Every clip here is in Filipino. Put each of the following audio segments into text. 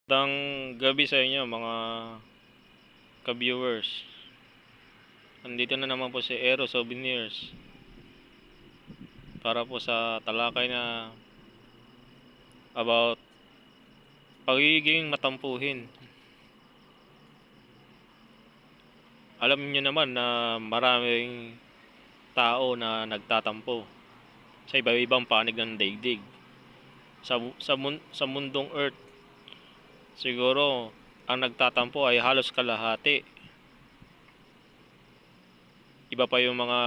Magandang gabi sa inyo mga ka-viewers. Andito na naman po si Aero Souvenirs para po sa talakay na about pagiging matampuhin. Alam niyo naman na maraming tao na nagtatampo sa iba-ibang panig ng daigdig. Sa mundong Earth, siguro ang nagtatampo ay halos kalahati. Iba pa yung mga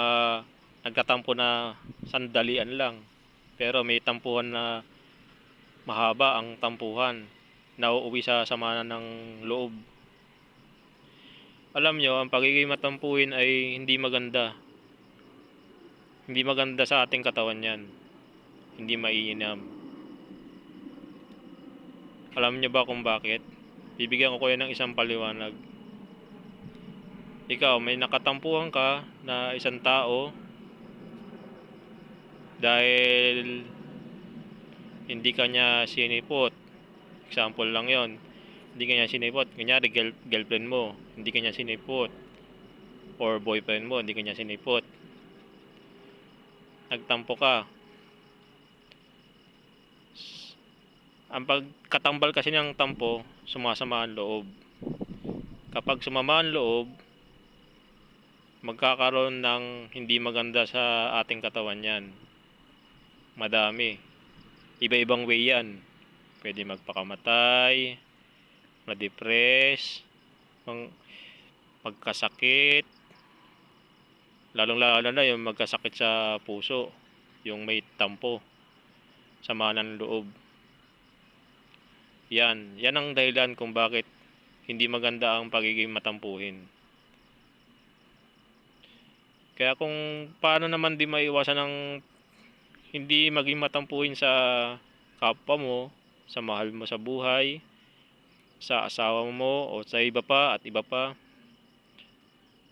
nagtatampo na sandalian lang. Pero may tampuhan na mahaba ang tampuhan, nauuwi sa sama ng loob. Alam nyo, ang pagiging matampuhin ay hindi maganda. Hindi maganda sa ating katawan yan. Hindi maiinam. Alam nyo ba kung bakit? Bibigyan ko kayo ng isang paliwanag. Ikaw, may nakatampuhan ka na isang tao dahil hindi kanya sinipot. Example lang yon. Hindi kanya sinipot. Kunyari, girlfriend mo, hindi kanya sinipot. Or boyfriend mo, hindi kanya sinipot. Nagtampo ka. Ang pagkatambal kasi ng tampo, sumasama ang loob. Kapag sumama ang loob, magkakaroon ng hindi maganda sa ating katawan yan. Madami. Iba-ibang way yan. Pwede magpakamatay, ma-depress, magkasakit, lalong-lalo na yung magkasakit sa puso, yung may tampo, sama ng loob. Yan ang dahilan kung bakit hindi maganda ang pagiging matampuhin. Kaya kung paano naman di maiwasan ng hindi maging matampuhin sa kapwa mo, sa mahal mo sa buhay, sa asawa mo o sa iba pa at iba pa.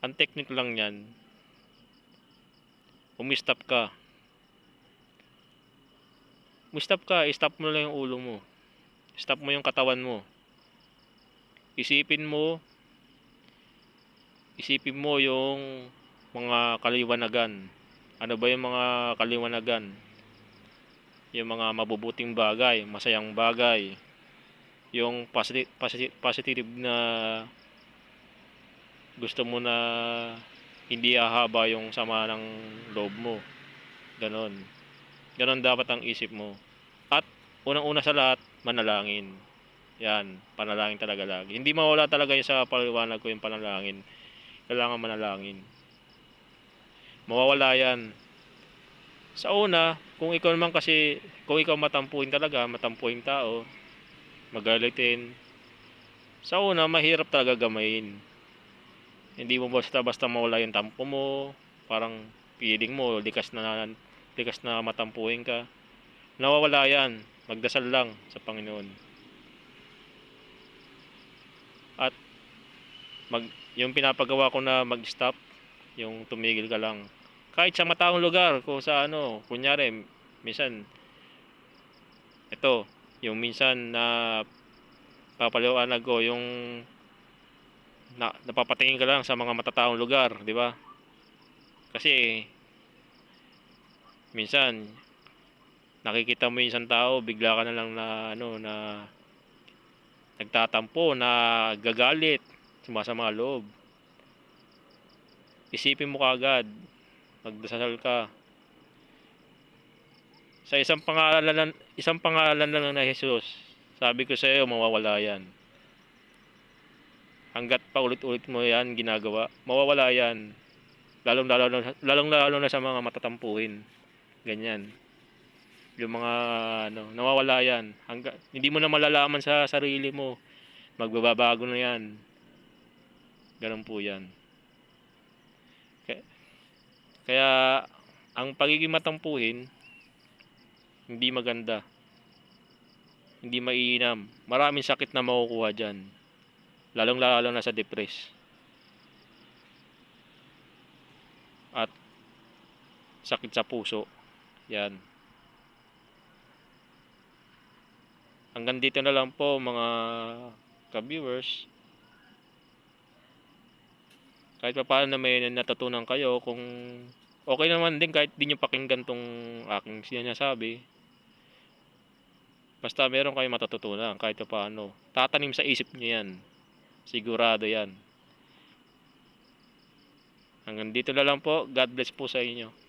Ang technique lang yan, umistop ka. Umistop ka, stop mo lang yung ulo mo. Stop mo yung katawan mo. Isipin mo yung mga kaliwanagan. Ano ba yung mga kaliwanagan? Yung mga mabubuting bagay, masayang bagay, yung positive na gusto mo na hindi ahaba yung sama ng loob mo. Ganon. Ganon dapat ang isip mo. At unang-una sa lahat, manalangin. Yan, panalangin talaga lagi. Hindi mawala talaga yung sa paliwanag ko yung panalangin. Kailangan manalangin. Mawawala yan. Sa una, kung ikaw naman kasi, kung ikaw matampuhin talaga, matampuhin tao, magalitin, sa una, mahirap talaga gamayin. Hindi mo basta-basta mawala yung tampo mo, parang feeling mo, likas na matampuhin ka. Nawawala yan. Magdasal lang sa Panginoon. At yung pinapagawa ko na mag-stop, yung tumigil ka lang. Kahit sa mataong lugar, kung sa kunyari, minsan, ito, yung minsan na papaliwanag ko, yung napapatingin ka lang sa mga matataong lugar, di ba? Kasi, minsan, nakikita mo yung isang tao, bigla ka na lang na nagtatampo, na gagalit, sumasama loob. Isipin mo kaagad, magdasal ka. Sa isang pangalan lang na Jesus, sabi ko sa iyo, mawawala yan. Hanggat pa ulit-ulit mo yan ginagawa, mawawala yan. Lalong-lalo na sa mga matatampuhin. Ganyan. Yung mga nawawala yan. Hindi mo na malalaman sa sarili mo. Magbabago na yan. Ganun po yan. Kaya ang pagiging matampuhin, hindi maganda. Hindi maiinam. Maraming sakit na makukuha dyan. Lalong-lalo na sa depress. At sakit sa puso. Yan. Hanggang dito na lang po mga ka-viewers. Kahit papaano na may natutunan kayo, kung okay naman din kahit di nyo pakinggan tong aking sinasabi. Basta meron kayong matututunan kahit papaano. Tatanim sa isip nyo yan. Sigurado yan. Hanggang dito na lang po. God bless po sa inyo.